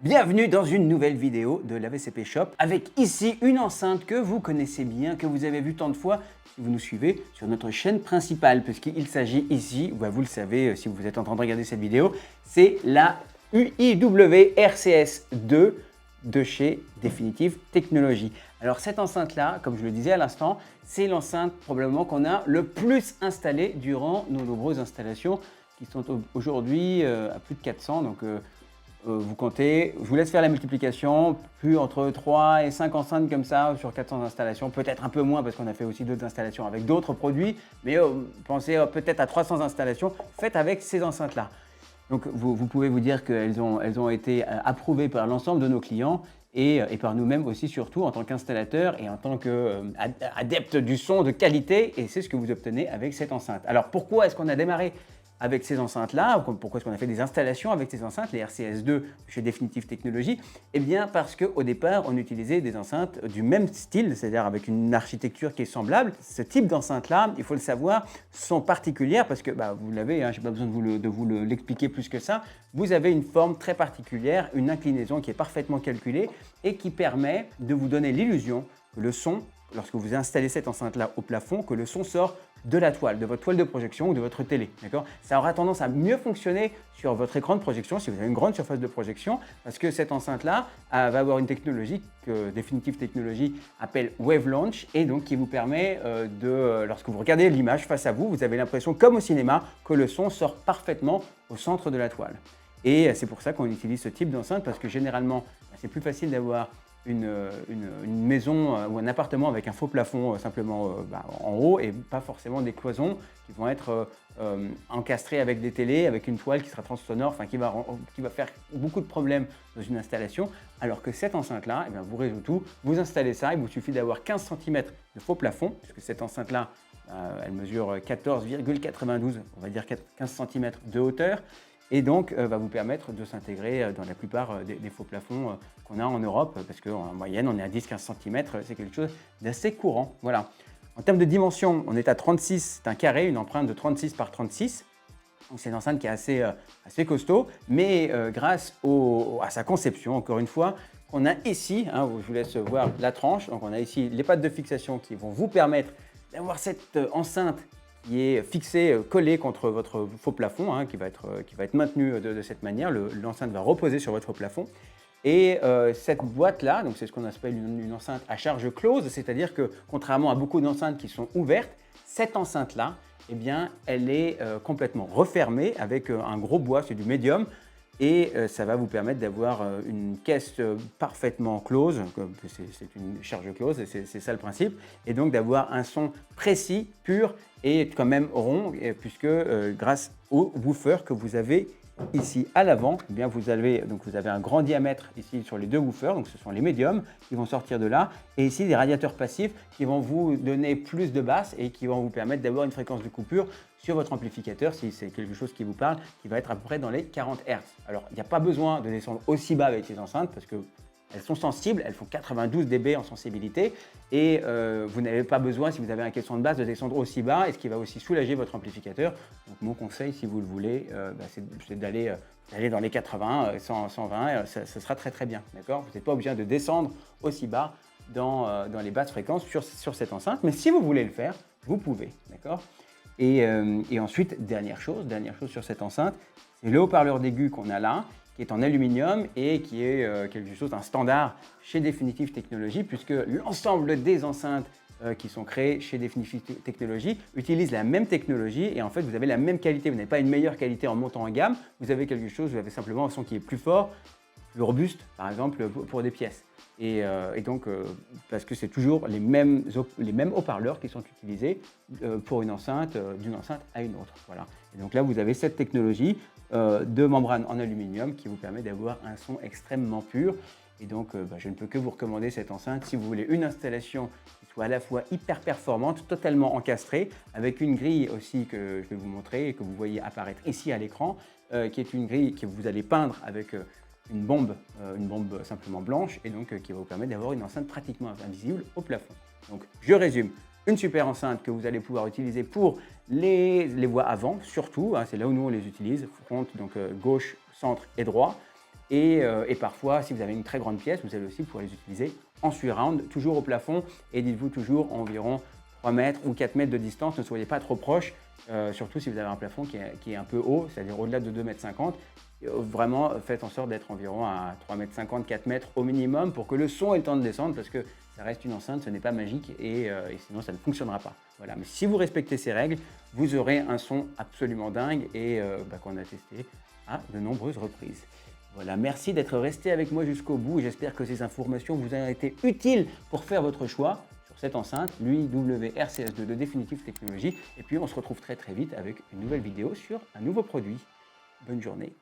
Bienvenue dans une nouvelle vidéo de l'AVCP Shop avec ici une enceinte que vous connaissez bien, que vous avez vue tant de fois si vous nous suivez sur notre chaîne principale, puisqu'il s'agit ici, vous le savez si vous êtes en train de regarder cette vidéo, c'est la UIW RCS2 de chez Definitive Technologies. Alors cette enceinte-là, comme je le disais à l'instant, c'est l'enceinte probablement qu'on a le plus installée durant nos nombreuses installations qui sont aujourd'hui à plus de 400. Donc vous comptez, je vous laisse faire la multiplication, plus entre 3 et 5 enceintes comme ça sur 400 installations, peut-être un peu moins parce qu'on a fait aussi d'autres installations avec d'autres produits, mais pensez peut-être à 300 installations faites avec ces enceintes-là. Donc vous pouvez vous dire qu'elles ont été approuvées par l'ensemble de nos clients et par nous-mêmes aussi, surtout en tant qu'installateur et en tant qu'adepte du son de qualité, et c'est ce que vous obtenez avec cette enceinte. Alors pourquoi est-ce qu'on a démarré avec ces enceintes-là? Pourquoi est-ce qu'on a fait des installations avec ces enceintes, les RCS2 chez Definitive Technologies? Eh bien parce qu'au départ, on utilisait des enceintes du même style, c'est-à-dire avec une architecture qui est semblable. Ce type d'enceinte-là, il faut le savoir, sont particulières parce que, vous l'avez, je n'ai pas besoin de vous l'expliquer plus que ça, vous avez une forme très particulière, une inclinaison qui est parfaitement calculée et qui permet de vous donner l'illusion que le son, lorsque vous installez cette enceinte-là au plafond, que le son sort de la toile, de votre toile de projection ou de votre télé. D'accord ? Ça aura tendance à mieux fonctionner sur votre écran de projection si vous avez une grande surface de projection, parce que cette enceinte-là va avoir une technologie que Definitive Technologies appelle Wave Launch, et donc qui vous permet lorsque vous regardez l'image face à vous, vous avez l'impression, comme au cinéma, que le son sort parfaitement au centre de la toile. Et c'est pour ça qu'on utilise ce type d'enceinte, parce que généralement, c'est plus facile d'avoir une maison ou un appartement avec un faux plafond simplement en haut et pas forcément des cloisons qui vont être encastrées avec des télés, avec une toile qui sera transsonore, qui va faire beaucoup de problèmes dans une installation, alors que cette enceinte-là, vous résout tout, vous installez ça, il vous suffit d'avoir 15 cm de faux plafond, puisque cette enceinte-là, elle mesure 14,92, on va dire 15 cm de hauteur, et donc va vous permettre de s'intégrer dans la plupart des faux plafonds qu'on a en Europe, parce qu'en moyenne, on est à 10-15 cm, c'est quelque chose d'assez courant. Voilà. En termes de dimension, on est à 36, c'est un carré, une empreinte de 36 par 36. Donc c'est une enceinte qui est assez costaud, mais grâce à sa conception, encore une fois, qu'on a ici, je vous laisse voir la tranche, donc on a ici les pattes de fixation qui vont vous permettre d'avoir cette enceinte qui est fixé, collé contre votre faux plafond, qui va être maintenu de cette manière. L'enceinte va reposer sur votre plafond. Et cette boîte-là, donc c'est ce qu'on appelle une enceinte à charge close, c'est-à-dire que contrairement à beaucoup d'enceintes qui sont ouvertes, cette enceinte-là, elle est complètement refermée avec un gros bois, c'est du médium. Et ça va vous permettre d'avoir une caisse parfaitement close, c'est une charge close, c'est ça le principe, et donc d'avoir un son précis, pur et quand même rond, puisque grâce au woofer que vous avez ici à l'avant, vous avez un grand diamètre ici sur les deux woofers, donc ce sont les médiums qui vont sortir de là, et ici des radiateurs passifs qui vont vous donner plus de basse et qui vont vous permettre d'avoir une fréquence de coupure sur votre amplificateur, si c'est quelque chose qui vous parle, qui va être à peu près dans les 40 Hz. Alors il n'y a pas besoin de descendre aussi bas avec ces enceintes parce que elles sont sensibles, elles font 92 dB en sensibilité et vous n'avez pas besoin, si vous avez un caisson de basse, de descendre aussi bas, et ce qui va aussi soulager votre amplificateur. Donc mon conseil, si vous le voulez, c'est d'aller dans les 80, 120, ça sera très très bien. D'accord ? Vous n'êtes pas obligé de descendre aussi bas dans les basses fréquences sur cette enceinte, mais si vous voulez le faire, vous pouvez. D'accord ? Et ensuite, dernière chose sur cette enceinte, c'est le haut-parleur d'aigu qu'on a là, qui est en aluminium et qui est quelque chose d'un standard chez Definitive Technologies, puisque l'ensemble des enceintes qui sont créées chez Definitive Technologies utilisent la même technologie, et en fait vous avez la même qualité. Vous n'avez pas une meilleure qualité en montant en gamme, vous avez vous avez simplement un son qui est plus fort, plus robuste, par exemple pour des pièces. Et donc, parce que c'est toujours les mêmes haut-parleurs qui sont utilisés pour une enceinte, d'une enceinte à une autre. Voilà. Et donc là, vous avez cette technologie de membrane en aluminium qui vous permet d'avoir un son extrêmement pur. Et donc, je ne peux que vous recommander cette enceinte si vous voulez une installation qui soit à la fois hyper performante, totalement encastrée, avec une grille aussi que je vais vous montrer et que vous voyez apparaître ici à l'écran, qui est une grille que vous allez peindre avec une bombe simplement blanche, et donc qui va vous permettre d'avoir une enceinte pratiquement invisible au plafond. Donc je résume, une super enceinte que vous allez pouvoir utiliser pour les voies avant, surtout, c'est là où nous on les utilise, front, donc gauche, centre et droit. Et parfois, si vous avez une très grande pièce, vous allez aussi pouvoir les utiliser en surround, toujours au plafond. Et dites-vous toujours environ 3 mètres ou 4 mètres de distance. Ne soyez pas trop proche, surtout si vous avez un plafond qui est un peu haut, c'est-à-dire au-delà de 2,50 m. Vraiment, faites en sorte d'être environ à 3,50 m, 4 mètres au minimum pour que le son ait le temps de descendre, parce que ça reste une enceinte, ce n'est pas magique et sinon ça ne fonctionnera pas. Voilà. Mais si vous respectez ces règles, vous aurez un son absolument dingue et qu'on a testé à de nombreuses reprises. Voilà, merci d'être resté avec moi jusqu'au bout. J'espère que ces informations vous ont été utiles pour faire votre choix sur cette enceinte, l'UIW RCS2 de Definitive Technologies. Et puis on se retrouve très vite avec une nouvelle vidéo sur un nouveau produit. Bonne journée.